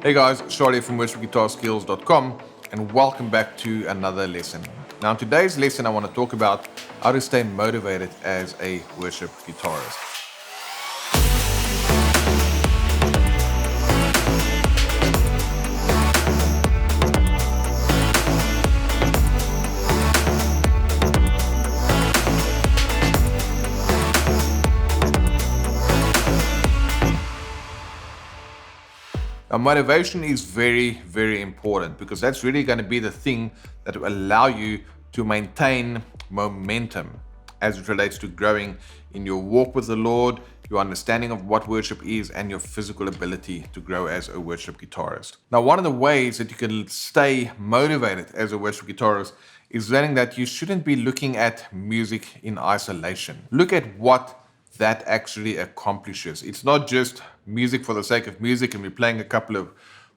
Hey guys, Charlie from worshipguitarskills.com and welcome back to another lesson. Now in today's lesson I want to talk about how to stay motivated as a worship guitarist. Now, motivation is very, very important because that's really going to be the thing that will allow you to maintain momentum as it relates to growing in your walk with the Lord, your understanding of what worship is, and your physical ability to grow as a worship guitarist. Now, one of the ways that you can stay motivated as a worship guitarist is learning that you shouldn't be looking at music in isolation. Look at what that actually accomplishes. It's not just music for the sake of music and we're playing a couple of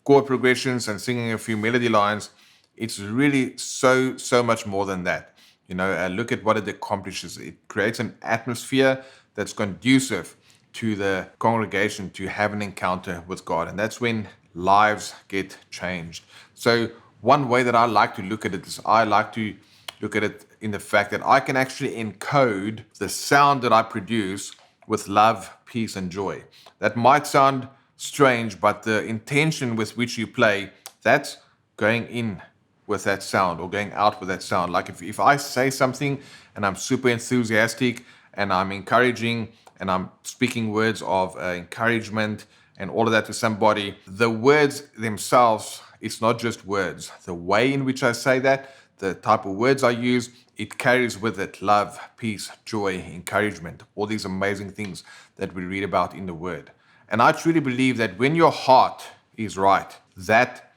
chord progressions and singing a few melody lines. It's really so much more than that. Look at what it accomplishes. It creates an atmosphere that's conducive to the congregation to have an encounter with God. And that's when lives get changed. So one way that I like to look at it is I like to look at it in the fact that I can actually encode the sound that I produce with love, peace, and joy. That might sound strange, but the intention with which you play, that's going in with that sound or going out with that sound. Like if I say something and I'm super enthusiastic and I'm encouraging and I'm speaking words of encouragement and all of that to somebody, the words themselves, it's not just words. The way in which I say that, the type of words I use, it carries with it love, peace, joy, encouragement, all these amazing things that we read about in the Word. And I truly believe that when your heart is right, that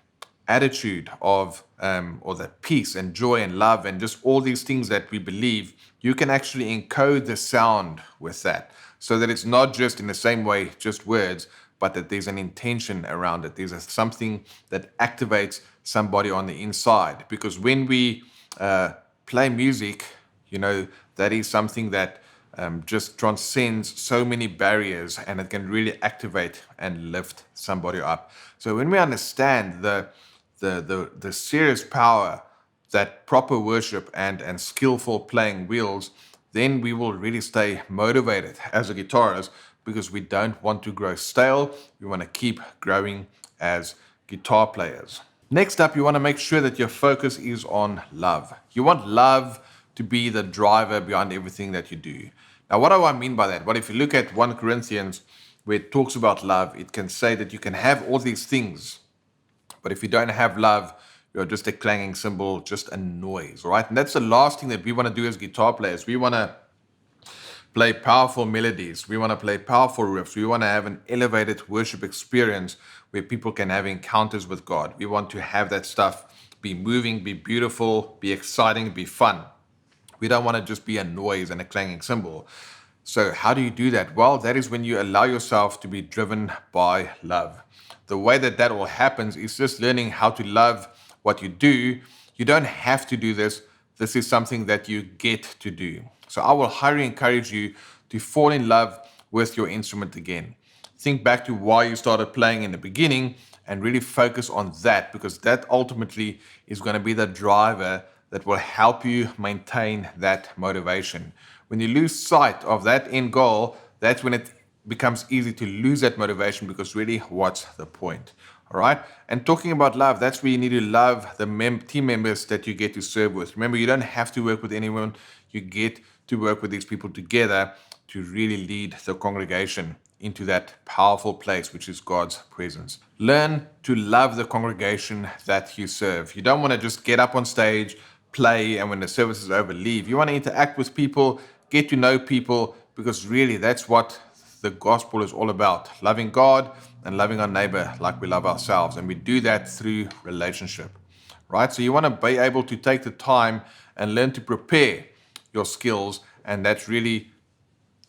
attitude of or that peace and joy and love and just all these things that we believe, you can actually encode the sound with that so that it's not just in the same way, just words, but that there's an intention around it. There's something that activates somebody on the inside. Because when we play music, that is something that just transcends so many barriers and it can really activate and lift somebody up. So when we understand the serious power that proper worship and skillful playing wields, then we will really stay motivated as a guitarist because we don't want to grow stale. We want to keep growing as guitar players. Next up, you want to make sure that your focus is on love. You want love to be the driver behind everything that you do. Now, what do I mean by that? Well, if you look at 1 Corinthians, where it talks about love, it can say that you can have all these things, but if you don't have love, you're just a clanging cymbal, just a noise, right? And that's the last thing that we want to do as guitar players. We want to play powerful melodies. We want to play powerful riffs. We want to have an elevated worship experience where people can have encounters with God. We want to have that stuff be moving, be beautiful, be exciting, be fun. We don't want to just be a noise and a clanging cymbal. So how do you do that? Well, that is when you allow yourself to be driven by love. The way that all happens is just learning how to love what you do. You don't have to do this. This is something that you get to do. So I will highly encourage you to fall in love with your instrument again. Think back to why you started playing in the beginning and really focus on that, because that ultimately is going to be the driver that will help you maintain that motivation. When you lose sight of that end goal, that's when it becomes easy to lose that motivation, because really, what's the point? All right. And talking about love, that's where you need to love the team members that you get to serve with. Remember, you don't have to work with anyone. You get to work with these people together to really lead the congregation into that powerful place, which is God's presence. Learn to love the congregation that you serve. You don't want to just get up on stage, play, and when the service is over, leave. You want to interact with people, get to know people, because really that's what the gospel is all about. Loving God and loving our neighbor like we love ourselves. And we do that through relationship, right? So you want to be able to take the time and learn to prepare your skills. And that really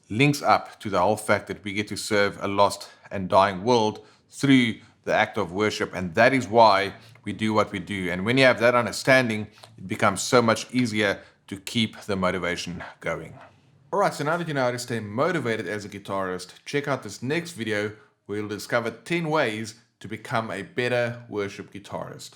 links up to the whole fact that we get to serve a lost and dying world through the act of worship. And that is why we do what we do. And when you have that understanding, it becomes so much easier to keep the motivation going. All right, so now that you know how to stay motivated as a guitarist, check out this next video where you'll discover 10 ways to become a better worship guitarist.